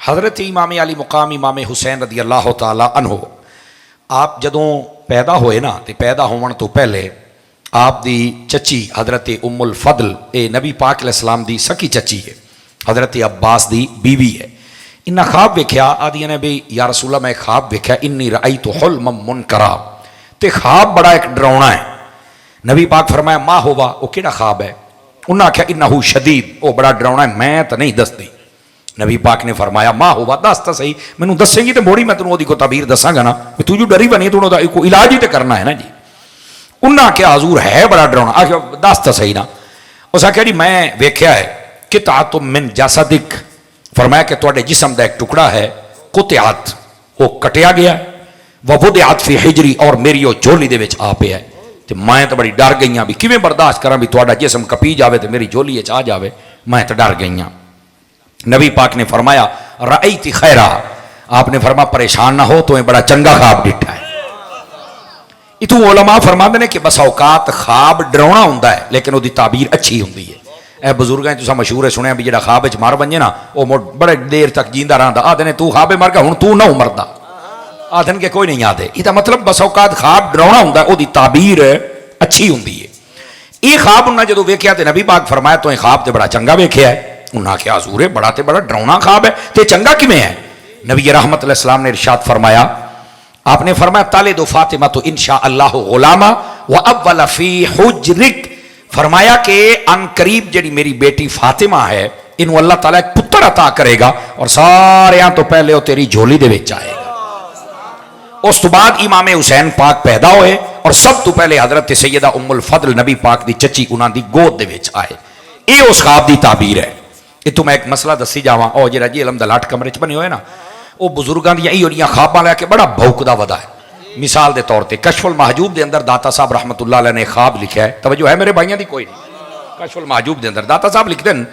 हज़रत इमाम अली मुकाम इमाम हुसैन रदी अल्लाह तआला अन्हो आप जदों पैदा होए ना तो पैदा होने तो पहले आप दी चची हज़रत उम्मुल फदल ये नबी पाक अलैहिस्सलाम दी सकी चची है, हज़रत अब्बास दी बीवी है। इन्ना ख्वाब वेख्या, आदिया ने भी या रसूला मैं ख्वाब वेख्या इन्नी रई तो हुल्मम मुनकरा, ते ख्वाब बड़ा एक डरावना है। नबी पाक फरमाया माँ होवा वो किहड़ा ख्वाब है? उन्हें आख्या इन्नहु शदीद, वो बड़ा डरावना है, मैं तो नहीं दसदी। नबी पाक ने फरमाया माँ होवा दस तो सही, मैनू दसेंगी तो मोड़ी मैं तेन को तबीर दसांगा ना, तू जो डरी बनी तू को इलाज ही तो करना है ना जी। उन्हें आख्या हजूर है बड़ा डरावना, आख्या दस तो सही ना। उस आख्या जी मैं वेख्या है कि तुम मिन जासदिक, फरमाया कि तुहाडे जिस्म का एक टुकड़ा है, कुतियात वो कटिया गया, वबुदियात फी हिजरी और मेरी वो झोली दे विच आ पिया। तो मैं तो बड़ी डर गई भी किवें बर्दाश्त करा भी तुहाडा जिस्म कपी जाए तो मेरी झोली आ जाए, मैं तो डर गई। नबी पाक ने फरमाया रअयती खैरा, आपने फरमा परेशान ना हो तो बड़ा चंगा ख्वाब डिठा है। इतों उलमा फरमाते ने कि बस औकात ख्वाब डरावना होंदा है लेकिन उसकी ताबीर अच्छी होंदी है। ए बुजुर्गों तुसां मशहूर है सुनिया भी जो ख्वाब च मर बने ना वो मुड़ बड़े देर तक जींदा रहा, आदे ने तू ख्वाबे मर गया हुण तू ना मरदा, आदन के कोई नहीं आते। इसका मतलब बस औकात ख्वाब डरावना होंदा, उसकी ताबीर अच्छी होंदी है। ये ख्वाब उन्हें जो वेख्या तो नबी पाक फरमाया तो ख्वाब तो बड़ा चंगा वेख्या है। उन्हें आख्या हजूर बड़ा तो बड़ा डरावना ख्वाब है तो चंगा किमें है? नबी रहमत अलैहि सलाम ने इरशाद फरमाया, आपने फरमाया ताले दो फातिमा तो इंशा अल्लाह गुलामा व अव्वल फी हुज्रिक, फरमाया कि अन करीब जी मेरी बेटी फातिमा है इनू अल्लाह ताला एक पुत्र अता करेगा और सारे तो पहले वो तेरी झोली दे विच आएगा। उस तो बाद इमाम हुसैन पाक पैदा होए और सब तो पहले हजरत सैयदा उम्मुल फदल नबी पाक की चची उन्हों की गोद दे विच आए। ये उस ख्वाब की ताबीर है। इतों मैं एक मसला दसी जावा, और जो जी इलम दा लट कमरे च बने हुए ना वो बुजुर्गों दी ख्वाबां लैके बड़ा भौंकदा वदा है। मिसाल के तौर पर कशफुल महजूब के अंदर दाता साहब रहमतुल्लाह अलैह ने ख्वाब लिखा है, तवज्जो है मेरे भाइयों की कोई नहीं। कशफुल महजूब के अंदर दाता साहब लिखते हैं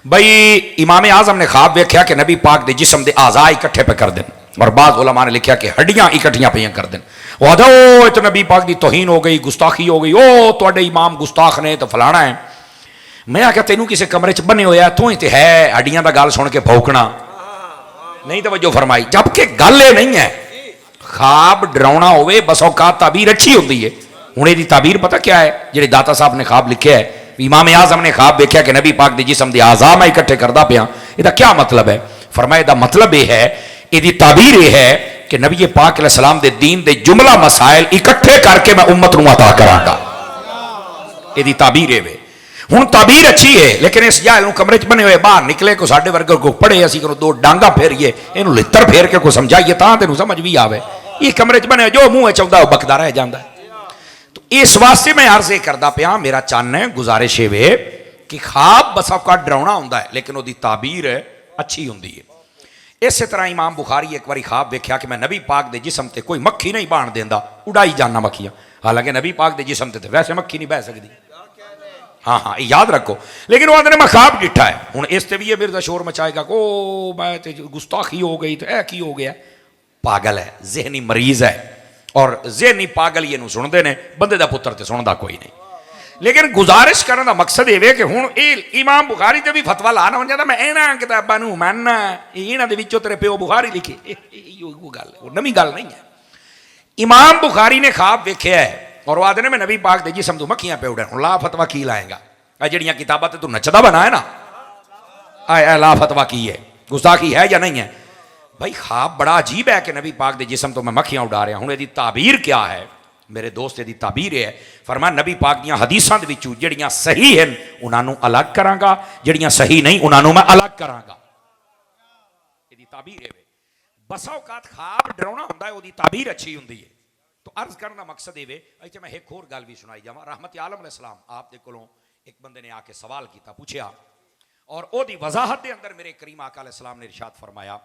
बई इमाम आजम ने ख्वाब वेख्या कि नबी पाक के जिस्म के आज़ा इकट्ठे पे कर दें, और बाद उलमा ने लिखा कि हड्डियां इकट्ठियां पे कर दें। वो आदो तो नबी पाक की तोहीन हो गई, गुस्ताखी हो गई, ओ तुहाडे इमाम गुस्ताख ने तो फलाना है। मैं आख्या तेनू किसी कमरे च बने होया तू ही तो है हड्डियां का गल सुन के भौंकना नहीं, तवज्जो फरमाई, जबकि गल ये नहीं है। ख्वाब डरावना होवे बस औकात ताबीर अच्छी होती है। हुण इहदी ताबीर पता क्या है? जिहड़े दाता साहब ने ख्वाब लिखे है, इमाम आजम ने ख्वाब देखा कि नबी पाक के जिस्म के आज़ा मैं इकट्ठे करदा पिया, इसका क्या मतलब है? फरमाया इसका मतलब यह है, इसकी ताबीर यह है कि नबी पाक अलैहिस्सलाम दे दीन दे जुमला मसाइल इकट्ठे करके मैं उम्मत नूं अता करांगा। इसकी ताबीर है। हुण ताबीर अच्छी है लेकिन इस जाल कमरे च बने हुए बाहर निकले को साडे वर्गे को पढ़े असीं को दो डांगा फेरिए इनू लित्तर फेर के को समझाइए तां तेनू समझ भी आवे। ये कमरे च बने जो मुँह चाहता वो बकदा रह जाता है। तो इस वास्ते मैं अर्ज ये करदा पिया, मेरा चन्न है गुजारिश है कि ख्वाब बस औकात डरावना होंदा है लेकिन उसकी ताबीर अच्छी होंदी है। इस तरह इमाम बुखारी एक बार ख्वाब वेख्या कि मैं नबी पाक के जिस्म से कोई मक्खी नहीं बाण देंदा, उड़ाई जाना मक्खियां, हालांकि नबी पाक के जिस्म से वैसे मक्खी नहीं बह सकती। हाँ हाँ याद रखो, लेकिन वो आदमी मैं ख्वाब डिठा है। हूँ इस ते भी ये फिर शोर मचाएगा को मैं तो गुस्ताखी हो गई तो की हो गया। पागल है, जहनी मरीज है, और जहनी पागल ये सुनते ने, बंदे का पुत्र तो सुनता कोई नहीं। लेकिन गुजारिश करने का मकसद ये कि हूँ ये इमाम बुखारी से भी फतवा लाना हो जाता, मैं इन्होंने किताबों को मानना, इन्हों के तेरे प्यो बुखारी लिखे, गल नवी गल नहीं है। इमाम बुखारी ने ख्वाब वेख्या है और वो आदने में नबी पाक दे जिस्म तू मक्खियां पे उड़न, ला फतवा की लाएगा? जड़ियाँ किताबा तू नचदा बना है ना, ला फतवा की है, गुस्ताखी है या नहीं है? भाई ख्वाब बड़ा अजीब है कि नबी पाक दे जिस्म तो मैं मक्खियां उड़ा रहा हूँ। इसकी ताबीर क्या है मेरे दोस्त? इसकी ताबीर है फरमाया नबी पाक दी हदीसां दे विचों जड़ियाँ सही हैं उन्होंने अलग करांगा, जड़ियाँ सही नहीं उन्होंने मैं अलग करांगा। इसकी ताबीर है। बसा औकात ख्वाब डरावना होंदा है, उसकी ताबीर अच्छी होंदी है। तो अर्ज करने का मकसद ये अच्छा मैं एक होर गल भी सुनाई जावा। रहमत आलम अलैहिस्सलाम आप दे कोलों एक बंदे ने आके सवाल किया, पूछया, और ओदी वजाहत के अंदर मेरे करीम आका अलैहिस्सलाम ने इरशाद फरमाया,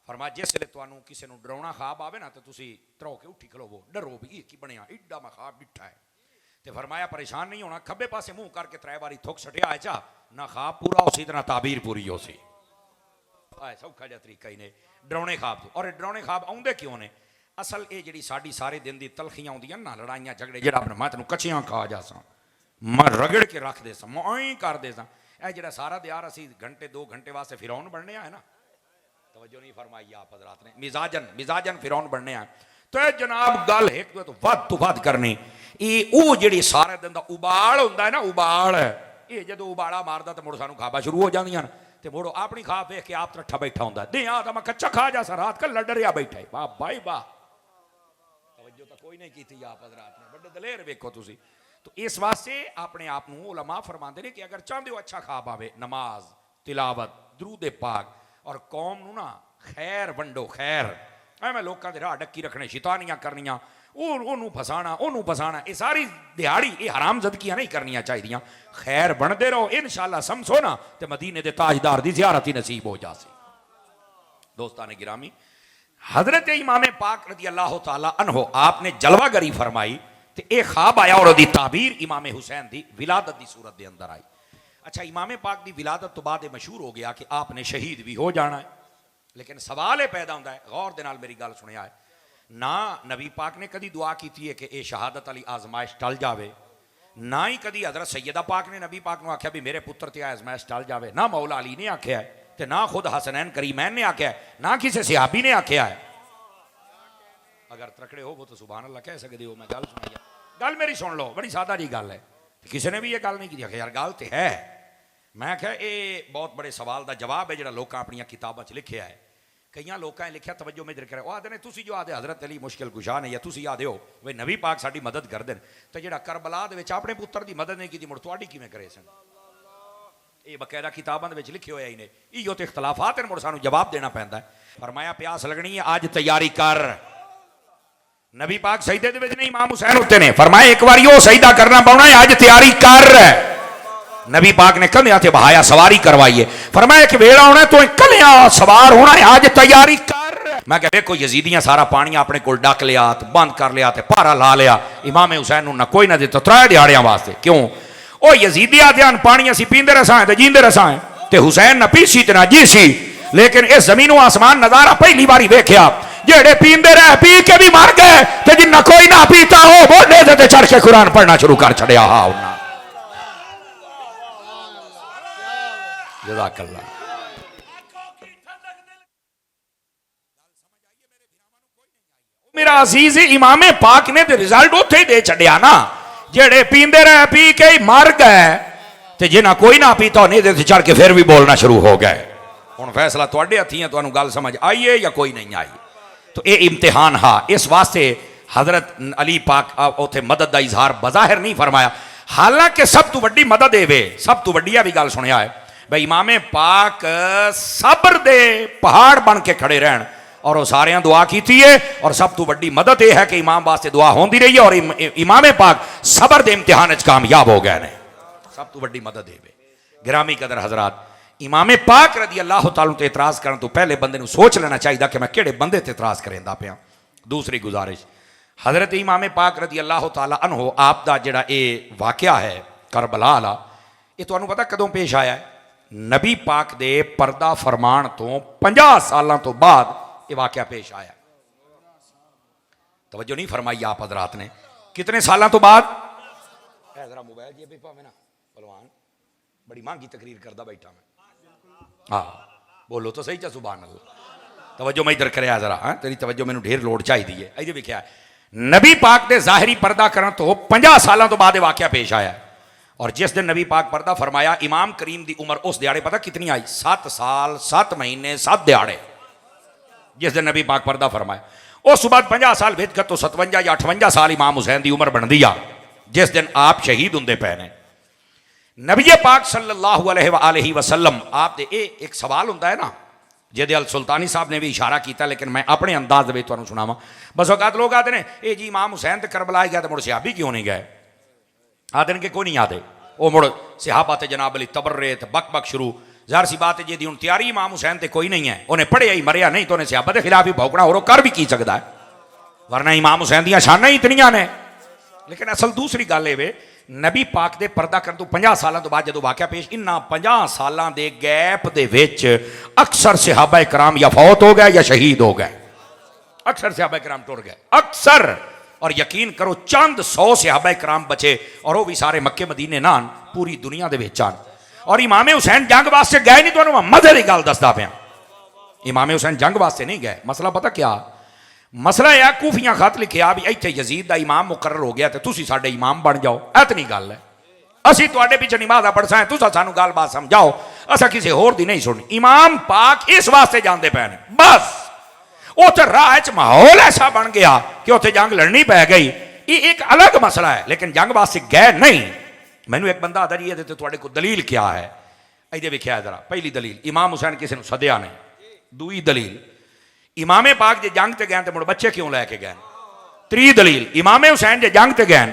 फरमाया जिसले तुहानू किसी नू डरावना ख्वाब आवे ना तो तुसी त्रौ के उठी खलोवो, डरो भी ये की बनया, एड्डा मैं ख्वाब डिठा है। तो फरमाया परेशान नहीं होना, खब्बे पासे मुंह करके 3 बारी थुक सटिया है चा, ना ख्वाब पूरा हो सी ना ताबीर पूरी हो सी। सौखा जिहा तरीका ही ने डरावने ख्वाब तो। और डरावने ख्वाब आउंदे क्यों ने? असल ये जी साड़ी सारे दिन की तलखियां आउंदियां ना, लड़ाइयां झगड़े, जो अपने मैं तेन कच्चियां खा जा सा, मैं रगड़ के रख दे सा, मैं कर दे सा, यह जो सारा दियार असी घंटे 2 घंटे वास्ते फिरौन बनने है ना, तवज्जो नहीं फरमाई आप हजरात ने। मिजाजन मिजाजन फिरौन बनने आ तो जनाब गल एक तो वध तो वध करनी ये वो जी सारे दिन का उबाल होंदा है ना उबाल ये जो उबाला मारदा तो मुड़ सानू खाबा शुरू हो जांदियां ते मुड़ो अपनी खा वेख के आप ठा बैठा होंदा दे आ तो मैं कच्चा खा जा सा रात का लड़रिया बैठा है वाह भाई वाह तवज्जो तो कोई नहीं की आप हजरात ने बड़े दलेर वेखो तुसी। तो इस वास्ते अपने आप को उलमा फरमाते हैं कि अगर चाहते हो अच्छा खाब आवे नमाज तिलावत दरूद पाक और कौम नू ना खैर वंडो खैर एवं लोगों के राह डक्की रखने शैतानियां करनियां फसाना ये सारी दिहाड़ी ये हराम जदगियां नहीं करनियां चाहिए खैर बनते रहो इंशाअल्लाह समझो ना तो मदीने के ताजदार की ज़ियारत ही नसीब हो जासी। दोस्तान गिरामी हजरत इमाम पाक रज़ी अल्लाह तआला अन्हो आपने जलवागरी फरमाई तो यह ख्वाब आया और उसकी ताबीर इमाम हुसैन की विलादत की सूरत के अंदर आई। अच्छा इमाम पाक की विलादत तो बाद मशहूर हो गया कि आपने शहीद भी हो जाना है लेकिन सवाल यह पैदा होता है गौर दे नाल मेरी गल सुनिया है ना नबी पाक ने कभी दुआ की है कि यह शहादत वाली आजमाइश टल जाए ना ही कभी हजरत सैयदा पाक ने नबी पाक ने आख्या भी मेरे पुत्र ते आजमाइश टल जाए ना मौला अली ने आख्या है तो ना खुद हसनैन करीमैन ने आख्या है ना किसी सिहाबी ने आख्या है। अगर तकड़े हो वो तो सुभान अल्लाह कह सकते हो। मैं गल सुनाई गल मेरी सुन लो बड़ी सादा जी गल है किसी ने भी ये गल नहीं की यार गल तो है। मैं क्या ये बहुत बड़े सवाल का जवाब है जो लोग अपन किताबों लिखा है कई लोगों ने लिखा तवज्जो में जिक्र वो आते हैं तुम जो आते हजरत अली मुश्किल कुशा ने या तुम आते हो भाई नबी पाक साड़ी मदद कर दें तो जो करबला अपने पुत्र की मदद नहीं की मुड़ थोड़ी किवें करे सन ये बकायदा किताबों लिखे हुए ही ने इो तो इख्तलाफात हैं मुड़ सानू जवाब देना पैंदा है। फरमाया प्यास लगनी है अज तैयारी कर नबी पाक सईदे दे विच नहीं इमाम हुसैन उत्ते ने फरमाया एक बार वो सईदा करना पौना है अज तैयारी कर। नबी पाक ने कंधिया से बहाया सवारी करवाइए फरमाया कि वेला होना तो कलिया सवार होना है आज तैयारी कर। मैं कह देखो यजीदियां सारा पानी अपने को डक लिया बंद कर लिया भारा ला लिया इमाम हुसैन ना कोई ना दिता 3 दिहाड़ियां वास्ते क्यों वो यजीदिया ध्यान पानी असी पींदे रसा है जींदे रसा है तो हुसैन ना पीसी ते ना जीसी लेकिन इस जमीनों आसमान नजारा पहली बारी वेख्या जेड़े पींदे रह पी के भी मर गए तो जिन्ना कोई ना पीता हो वो नेज़े ते चढ़ के कुरान पढ़ना शुरू कर छड़िया। हाँ जज़ाकल्लाह। मेरा अजीज इमाम पाक ने तो रिजल्ट उत्थे ही दे छड़िया ना जेड़े पींदे रहे पी के ही मर गए ते जिन्ना कोई ना पीता नेज़े ते चढ़ के फिर भी बोलना शुरू हो गए। हुण फैसला तुहाडे हत्थी है तुहानू गल समझ आई है या कोई नहीं आई। तो ये इम्तिहान हा इस वास्ते हजरत अली पाक उत्थे मदद का इजहार बज़ाहिर नहीं फरमाया हालांकि सब तो वड्डी मदद है सब तो वड्डी भी गल सुनिया है भाई इमाम पाक सब्र दे पहाड़ बन के खड़े रहन और वो सारे दुआ की है और सब तो वड्डी मदद यह है कि इमाम वास्ते दुआ होती रही है और इमाम पाक सब्र दे इम्तिहान कामयाब हो गए ने सब तो वड्डी मदद है। गिरामी कदर हजरात इमाम पाक रज़ी अल्लाह तआला ते एतराज करने तो पहले बंदे नूं सोच लेना चाहिए कि मैं किहड़े बंदे ते एतराज करेंदा पिया। दूसरी गुजारिश हजरत इमाम पाक रज़ी अल्लाह तआला अन्हो आप दा जिहड़ा ये वाकया है करबला वाला ये तुहानूं पता कदों पेश आया है नबी पाक दे पर्दा फरमान तो 50 सालों तो बाद ये वाकया पेश आया। तवज्जो नहीं फरमाई आप हजरात ने कितने सालों तो बाद जरा मोबाइल जी भावे ना पहलवान बड़ी महंगी तकरीर करता बैठा मैं हाँ बोलो तो सही चा सुभान अल्लाह। तवज्जो मैं इधर कराया जरा हाँ तेरी तवज्जो मैनू ढेर लोड़ चाहिए है। लिखा है नबी पाक दे ज़ाहिरी पर्दा करने तो 50 सालों तो बाद वाकया पेश आया और जिस दिन नबी पाक पर्दा फरमाया इमाम करीम की उम्र उस दिहाड़े पता कितनी आई 7 साल 7 महीने 7 दिहाड़े जिस दिन नबी पाक पर्दा फरमाया उस बाद 50 साल भेज कर तो 57 या 58 साल इमाम हुसैन की उम्र बनती आ जिस दिन आप शहीद होंगे पे ने। नबी पाक सल्लल्लाहु अलैहि वसल्लम आप दे एक सवाल होता है ना जिहदे अल सुल्तानी साहब ने भी इशारा किया लेकिन मैं अपने अंदाज में तुहानूं सुनावां। बस औकात लोग आते हैं ये जी इमाम हुसैन तो करबला गया तो मुड़ सिहाबी क्यों नहीं गए आते हैं कि कोई नहीं आते वो मुड़ सिहाबा ते जनाब अली तबर्रे ते बक बक शुरू ज़ाहिर सी बात है जी हुण तैयारी इमाम हुसैन ते कोई नहीं है उन्हें पढ़िया ही मरिया नहीं तो उन्हें सिहाबा के खिलाफ ही भौंकना और कर भी की सकता है वरना इमाम हुसैन दियां शानां ही इतनियां ने। लेकिन असल दूसरी गल ये नबी पाक दे पर्दा करन तो 50 सालों तो बाद जो वाकया पेश इन्ना 50 सालों के गैप दे विच अक्सर सहाबा कराम या फौत हो गए या शहीद हो गए अक्सर सहाबा कराम टुर गए अक्सर और यकीन करो चंद 100 सहाबा कराम बचे और वो भी सारे मक्के मदीने नान पूरी दुनिया दे विच आन और इमाम हुसैन जंग वास्ते गए नहीं तो मजे की गल दसदा पिया इमाम हुसैन जंग वास्ते नहीं गए। मसला पता क्या मसला है, कूफियां खत लिखिया भी इत्थे यजीद का इमाम मुकर्रर हो गया तो तुसी साडे इमाम बन जाओ। इतनी गल है, असी तुहाडे पिछे नमाज़ां पढ़सा है, तुसा सानू गल बात समझाओ, असा किसी होर दी नहीं सुननी। इमाम पाक इस वास्ते जाते पे ने, बस उथे राह च माहौल ऐसा बन गया कि उथे जंग लड़नी पै गई। ये एक अलग मसला है, लेकिन जंग वास्ते गए नहीं। मैनू एक बंदा आता जी ये तुहाडे कोल दलील क्या है, इहदे वेखिया जरा। पहली दलील इमाम हुसैन किसी ने सद्या नहीं। दूई दलील इमामे पाक जे जंग ते गए तो मुड़ बच्चे क्यों लैके गए। त्री दलील इमामे हुसैन जे जंग ते गए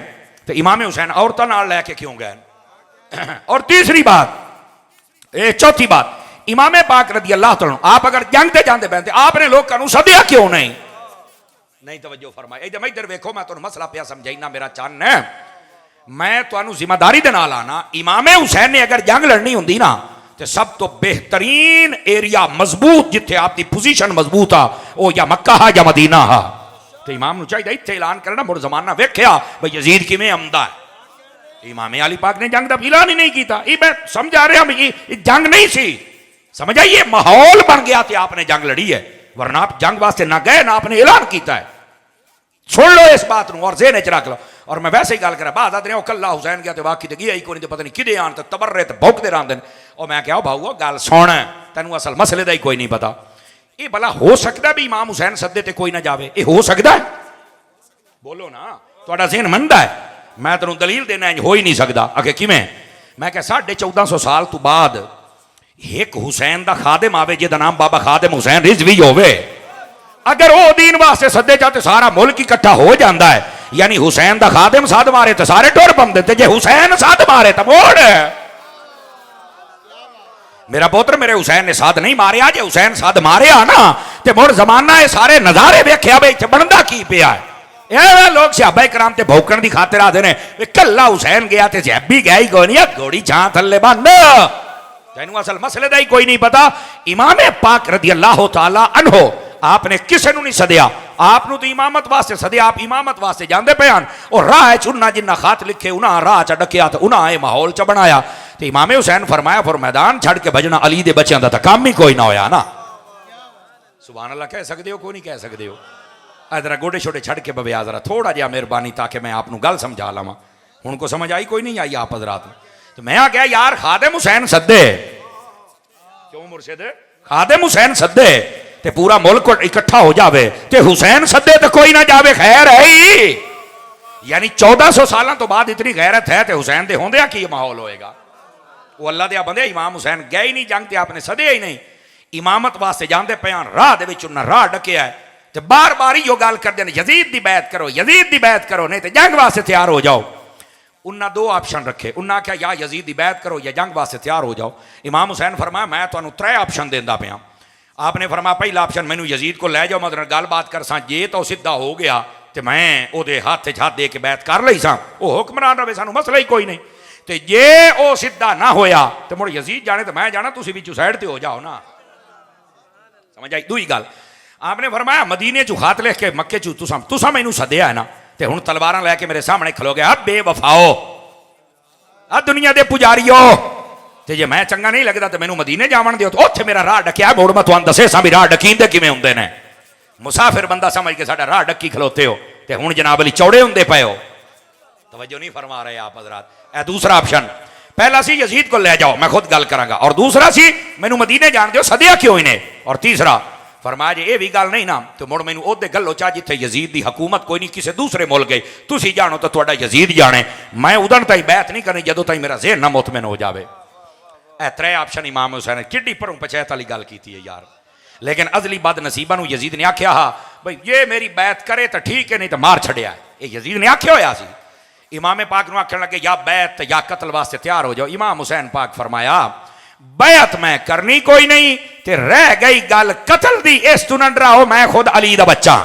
तो इमामे हुसैन औरतों नाल लैके क्यों गए। और तीसरी बात, चौथी बात, इमामे पाक रदी अल्लाह तआला आप अगर जंग ते जाते पैंते आपने लोगों को सद्या क्यों नहीं। नहीं तवज्जो फरमाए, इधर वेखो मैं तुहानू मसला पिया समझाइना मेरा चन्न है। मैं तुहानू जिम्मेदारी दे नाल आना, इमामे हुसैन ने अगर जंग लड़नी होंदी ना तो सब तो बेहतरीन एरिया मजबूत जिथे आपकी पोजीशन मजबूत आ वो या मक्का हा या मदीना हा। तो इमाम चाहिए इत्थे ऐलान करना, मुड़ जमाना वेख्या भाई यजीद किवें आंदा है। इमामे अली पाक ने जंग का ऐलान ही नहीं किया। ये मैं समझा रहा भी जंग नहीं सी, समझ आइए माहौल बन गया तो आपने जंग लड़ी है, वरना आप जंग वास्ते ना गए ना आपने ऐलान किया है। सुन लो इस बात को और ज़हन च रख लो। और मैं वैसे ही गल करा बाद आते कला हुसैन गया तो वाकई तो गया ही कोई नहीं, पता नहीं कि आन तो तबर्रे तो भौंकते रहते हैं। और मैं क्या भाऊ गल सुन, तेन असल मसले का ही कोई नहीं पता। ये भला हो सकता भी इमाम हुसैन सदे ते कोई ना जावे, ये हो सकता है? बोलो ना, थोड़ा ज़हन मनता है? मैं तेन दलील देना हो ही नहीं सकता। आगे किमें? मैं क्या 1450 साल तो बाद एक हुसैन का खादिम आवे जिहदा नाम बाबा खादिम हुसैन रिजवी होवे, अगर वो दीन वास्ते सदे जाते सारा मुल्क इकट्ठा हो जाता है। यानी हुसैन का खादिम साध मारे तो सारे टुर पौंदे, जे हुसैन साध मारे तो मोड़। मेरा पुत्र मेरे हुसैन ने साध नहीं मारे, जे हुसैन साध मारे ना तो मुड़ जमाना ये सारे नजारे वेख्या बे बनता की पिया है। लोग सहाबा कराम ते भौंकण की खातिर आते हैं कला हुसैन गया तो जैबी गया ही कोई नहीं, घोड़ी छां थले बंद। तेनू असल मसले का ही कोई नहीं पता। इमामे पाक रदी अल्लाह तआला अन्हो आपने किसी को नहीं सद्या, आपनू तो इमामत वास्ते सद्या, आप इमामत वास्ते जाते पे हैं। और राह चुना जिन्ना खात लिखे उन्हें राह च डकिया तो उन्हें ये माहौल च बनाया। तो इमामे हुसैन फरमाया फिर मैदान छड़ के बजना अली दे बच्चों का तो काम ही कोई ना होया ना। सुभान अल्लाह कह सकते हो, कोई नहीं कह सकते हो। जरा गोडे छोटे छड़ के बबिया जरा थोड़ा जहा मेहरबानी ताकि मैं आपको गल समझा लवा। हूँ को समझ आई कोई नहीं आई आप हजरात? तो मैं आ गया यार खादिम हुसैन सदे क्यों मुर्शिद, खादिम हुसैन सदे ते पूरा मुल्क इकट्ठा हो जावे ते हुसैन सदे तो कोई ना जावे, खैर है ही। यानी 1400 साल तो बाद इतनी गैरत है तो हुसैन दे होंदे की माहौल होएगा। वो अल्लाह दे बंदे इमाम हुसैन गए ही नहीं जंग ते आपने सदे ही नहीं। इमामत वास्ते जाते पे राह दे विच उन्हां राह डकिया है तो बार बार ही गल करते हैं यजीद दी बैत करो, यजीद दी बैत करो, नहीं तो जंग वास्ते तैयार हो जाओ। उन्हें दो ऑप्शन रखे, उन्हें आख्या या यजीद दी बैत करो या जंग वास्ते तैयार हो जाओ। इमाम हुसैन फरमाया मैं तुहानू 3 ऑप्शन देंदा पिया। आपने फरमाया पहला ऑप्शन मैनू यजीद को लै जाओ, मतलब गलबात कर सा, जे तो सीधा हो गया तो मैं ओदे हाथ हाथ दे के बैत कर लई सा, वो हुक्मरान रहे सानू मसला ही कोई नहीं। तो जे वो सीधा ना होया तो मुड़ यजीद जाने तो मैं जाना, तुसी विचों साइड ते हो जाओ ना। समझ आई? दूई गल आपने फरमाया मदीने चू खात लिख के मक्के चू तुसा मैनू सद्या है ना, तो हुण तलवारां लैके मेरे सामने खलो गया, बेवफाओ आ दुनिया दे पुजारियो, ते जे मैं चंगा नहीं लगता तो मैनू मदीने जावन दिओ। तो उत्थे मेरा राह डकिया, मुड़ मैं तुहानू दसे सा भी राह डकींदे किवें हुंदे ने। मुसाफिर बंदा समझ के साडा राह डकी खलोते हो ते हुण जनाब अली चौड़े हुंदे पए हो। तवज्जो नहीं फरमा रहे आप हजरात। ए दूसरा ऑप्शन, पहला सी यजीद को ले जाओ मैं खुद गल करांगा, और दूसरा सी मैनू मदीने जान दिओ, सद्या क्यों इन्हें, और तीसरा फरमाया जे ये भी गल नहीं ना तो मुड़ मैनू ओदे गलो चा जिथे यजीद की हुकूमत कोई नहीं, किसी दूसरे मुल्क गई, तुसी जानो तो तुहाडा यजीद जाने, मैं उदन ताई बैत नहीं करनी जदों ताई मेरा ज़हन ना मुतमिन हो जाए। ए 3 ऑप्शन इमाम हुसैन किड्डी भरों पंचायत वाली गल की है यार। लेकिन अजली बद नसीबा यजीद ने आख्या हा भाई ये मेरी बैत करे तो ठीक है, नहीं तो मार छड़िया। ये यजीद ने आख्या होया सी। इमाम पाक नूं आखन लगे या बैत या कतल वास्ते तैयार हो जाओ। इमाम हुसैन पाक फरमाया बैत मैं करनी कोई नहीं, ते रह गई गल कतल दी, इस तू न डराओ, मैं खुद अली दा बच्चा।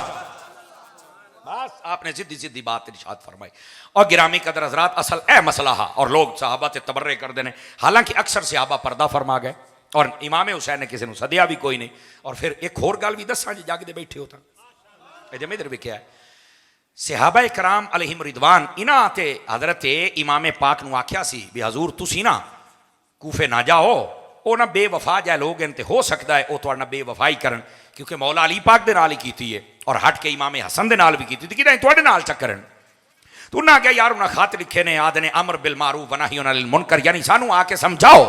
बस आपने सीधी सीधी बात इरशाद फरमाई। और गिरामी कदर हजरात असल ए मसला हा, और लोग सहाबा ते तबर्रे करते हैं, हालांकि अक्सर सहाबा पर्दा फरमा गए और इमाम हुसैन ने किसी ने सद्या भी कोई नहीं। और फिर एक होर गल भी दसा जी जागते बैठे हो इधर भी क्या है, सहाबा कराम अलैहिम रिदवान इन्हां ते हजरत इमाम पाक नूं आख्या सी भी हजूर तुसी ना कूफे ना जाओ, ਉਹ ਨਾ ਬੇਵਫਾ ਜਿਹਾ ਲੋਕ ਹਨ ਤੇ ਹੋ ਸਕਦਾ ਹੈ ਉਹ ਤੁਹਾਡੇ ਨਾਲ ਬੇਵਫਾਈ ਕਰਨ, ਕਿਉਂਕਿ ਮੌਲਾ ਅਲੀ ਪਾਕ ਦੇ ਨਾਲ ਹੀ ਕੀਤੀ ਹੈ ਔਰ ਹਟ ਕੇ ਇਮਾਮ ਹਸਨ ਦੇ ਨਾਲ ਵੀ ਕੀਤੀ ਤੇ ਕਿਹੜਾ ਤੁਹਾਡੇ ਨਾਲ ਚੱਕਰਨ। ਤੂੰ ਉਹਨਾਂ ਕਿਹਾ ਯਾਰ ਉਹਨਾਂ ਖਤ ਲਿਖੇ ਨੇ ਆਦ ਨੇ ਅਮਰ ਬਿਲ ਮਾਰੂਫ व नही अनिल मुनकर, यानी सानू आके समझाओ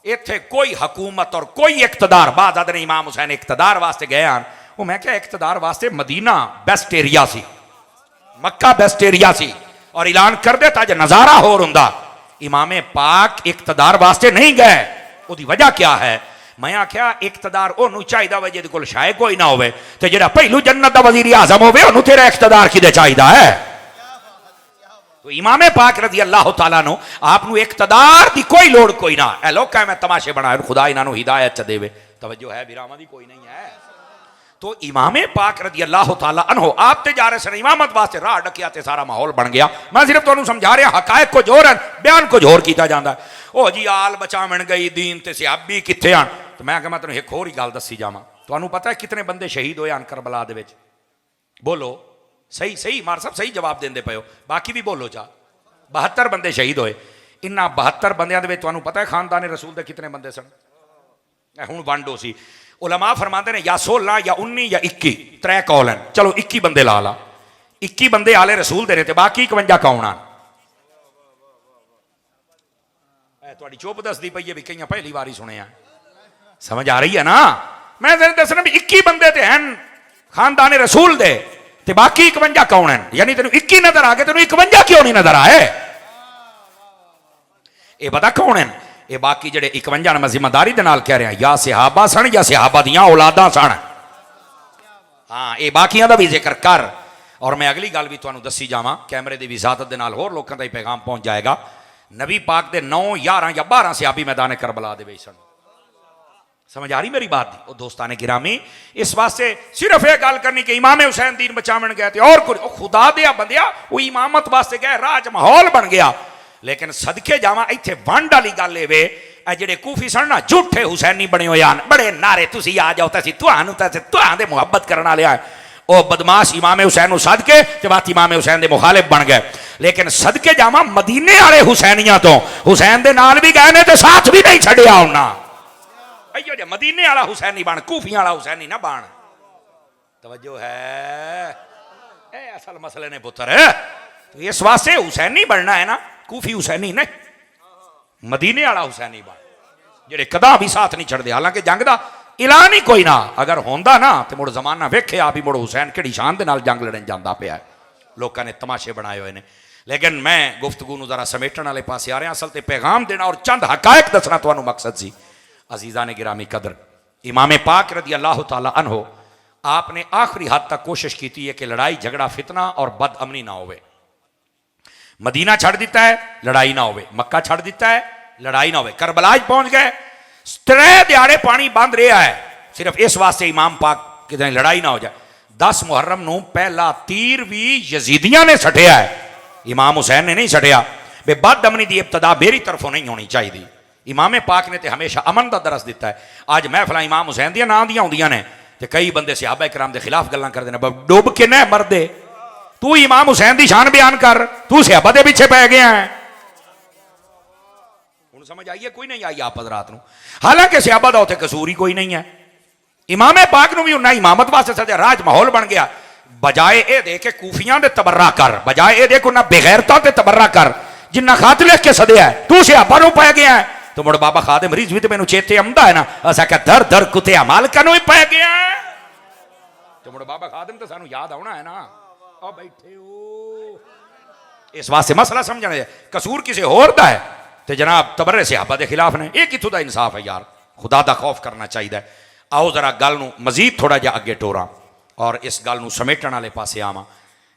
ਇੱਥੇ ਕੋਈ ਹਕੂਮਤ ਔਰ ਕੋਈ ਇਕਤਦਾਰ। ਬਾਅਦ ਆਦ ਨੇ ਇਮਾਮ ਹੁਸੈਨ ਇਕਤਦਾਰ ਵਾਸਤੇ ਗਏ ਹਨ। ਉਹ ਮੈਂ ਕਿਹਾ ਇਕਤਦਾਰ ਵਾਸਤੇ ਮਦੀਨਾ ਬੈਸਟ ਏਰੀਆ ਸੀ, ਮੱਕਾ ਬੈਸਟ ਏਰੀਆ ਸੀ ਔਰ ਐਲਾਨ ਕਰਦੇ ਤਾਂ ਜੇ ਨਜ਼ਾਰਾ ਹੋਰ ਹੁੰਦਾ। ਇਮਾਮ ਪਾਕ ਇਕਤਦਾਰ ਵਾਸਤੇ ਨਹੀਂ ਗਏ, ਉਹਦੀ ਵਜ੍ਹਾ ਕਿਆ ਹੈ? मैं आख्या इकतदार ਉਹਨੂੰ ਚਾਹੀਦਾ ਵੇ ਜਿਹਦੇ ਕੋਲ ਸ਼ਾਇਦ ਕੋਈ ਨਾ ਹੋਵੇ ਤੇ ਜਿਹੜਾ ਪਹਿਲੂ ਜੰਨਤ ਦਾ ਵਜ਼ੀਰ ਆਜ਼ਮ ਹੋਵੇ ਉਹਨੂੰ ਤੇਰਾ ਇਕਤਦਾਰ ਕਿਦੇ ਚਾਹੀਦਾ ਹੈ। तो इमाम पाक रजी अल्लाह तआला नो आपनू इकतदार दी कोई लोड़ कोई ना है। लोग कह मैं तमाशे बनाए खुदा इन्हों हिदायत च देवे, तवज्जो है बिरामा दी कोई नहीं है। तो इमाम पाक रजी अल्लाह तआला अन्हो आप ते जा रहे सन इमामत वास्ते, राह डकिया ते सारा माहौल बन गया। मैं सिर्फ तुहानू समझा रहा हकायक कुछ होर हैं, बयान कुछ होर किया जाता है। ओ जी आल बचावन गई दीन ते सहाबी कित्थे हन। तो मैं मैं तुहानू एक होर ही गल दसी जावां। तुहानू पता है कितने बंदे शहीद होए हन करबला दे विच? बोलो सही सही मार साहब सही जवाब देंदे पे हो, बाकी भी बोलो चा। 72 बंदे शहीद होए। इन्हां 72 बंदियां दे विच तुहानू पता है खानदान रसूल दे कितने बंदे सन? हुण वंडो सी उलमा फरमाते ने या 16 या 19 या 21, त्रै कौल हैं। चलो 21 बंदे ला ला, 21 बंदे आले रसूल दे ने, बाकी 51 कौन आन? तुहाडी चुप दसदी पई है भी कई पहली बारी सुने आ, समझ आ रही है ना? मैं दसना भी 21 बंदे ते हैं खानदान रसूल दे ते बाकी 51 कौन हैं? यानी तेन 21 नजर आ गए, तेन 51 क्यों नहीं नजर आए? ये पता कौन है? ये बाकी जेडे 51 मैं जिम्मेदारी दे नाल कह रहा या सहाबा सन या सहाबा दियां औलादां सन। हाँ ये बाकियां दा भी जिक्र कर। और मैं अगली गल भी तुहानू दसी जावां, कैमरे की विजादत दे नाल होर लोकां दा पैगाम पहुंच जाएगा। नबी पाक दे 9, 11 या 12 सहाबी मैदान करबला दे विच सन। समझ आ रही मेरी बात दी? और दोस्ताने गिरामी इस वास्ते सिर्फ ये गल करनी कि इमाम हुसैन दीन बचावन गए थे और कुछ खुदा दिया बंदिया वो इमामत वास्ते गए, राज माहौल बन गया। लेकिन सदके जावा इत्थे वंड वाली गल ए वे जेडे कूफी सन ना झूठे हुसैनी बने हुए हैं, बड़े नारे तुसी आ जाओ तसी तुहानू तुहां दे मुहब्बत करने वाले हैं। ओ बदमाश इमाम हुसैन नू सदके ते बात इमाम हुसैन दे मुखालिफ बन गए। लेकिन सदके जावा मदीने वाले हुसैनियां तो हुसैन दे नाल भी गए ने ते साथ भी नहीं छड्डिया उन्हां। अयो जे मदीने वाला हुसैनी बन, कूफियां वाला हुसैनी ना बन। तवज्जो है, ए असल मसले ने पुत्र है। तो इस वास्ते हुसैनी बनना है ना, कूफी हुसैनी नहीं, मदीने वाला हुसैनी बन जेडे कदा भी साथ नहीं छड़दे। हालांकि जंग का ऐलान ही कोई ना अगर होंदा ना तो मुड़ जमाना वेखे आप ही मुड़ हुसैन किहड़ी शान दे नाल जंग लड़न जांदा पिया है। लोगों ने तमाशे बनाए हुए ने। लेकिन मैं गुफ्तगू नूं जरा समेटण वाले पासे आ रहा। असल ते पैगाम देना और चंद हकायक दसना तुहानूं मकसद सी। अजीज़ा ने गिरामी कदर इमाम पाक रदी अल्लाह तआला अन्हो आपने आखिरी हद तक कोशिश की है कि लड़ाई झगड़ा फितना और बदअमनी ना होवे। मदीना छड़ दिता है लड़ाई ना होवे, मक्का छड़ दिता है लड़ाई ना होवे, करबला पहुंच गए 3 दिहाड़े पानी बंद रहा है सिर्फ इस वास्ते इमाम पाक कि लड़ाई ना हो जाए। 10 मुहर्रम नूं पहला तीर भी यजीदियां ने सटिया है, इमाम हुसैन ने नहीं सटिया। बे बदअमनी की इब्तदा मेरी तरफों नहीं होनी चाहिए। इमाम पाक ने तो हमेशा अमन का दरस दिता है। आज महफिल इमाम हुसैन दियां नां दियां होंदियां ने ते कई बंदे सहाबा इकराम के खिलाफ गल्लां करदे ने, डुब के न मरदे तू इमाम हुसैन की शान बयान कर, तू सहाबा दे पीछे पै गया है। हुण समझ आइए कोई नहीं आई आप हज़रात नूं। हालांकि सहाबा दा उत्थे कसूर ही कोई नहीं है। इमाम पाक नूं भी उन्हां इमामत वास्ते सजा राज माहौल बन गया। बजाए ये दे के कूफियां दे तबर्रा कर, बजाए ये दे के उन्हां बेगैरतां ते तबर्रा कर जिन्ना खत लिख के सदिया है, तू सहाबा नूं पै गया है। तो मुड़ बाबा खादिम मरीज भी तो मैनू चेते आंदा है ना, असा क्या दर दर कुत्ते मालका ही पै गया। तो मुड़ बाबा खादिम तो सानू याद आना है ना, आ बैठे हो। इस वास्ते मसला समझना है, कसूर किसी होर दा है तो जनाब तबर्रे सहाबा के खिलाफ ने, ये कित्थों दा इंसाफ है यार। खुदा दा खौफ करना चाहिए। आओ जरा गल नूं मजीद थोड़ा जिहा अगे टोरां और इस गल नूं समेटण वाले पासे आवां।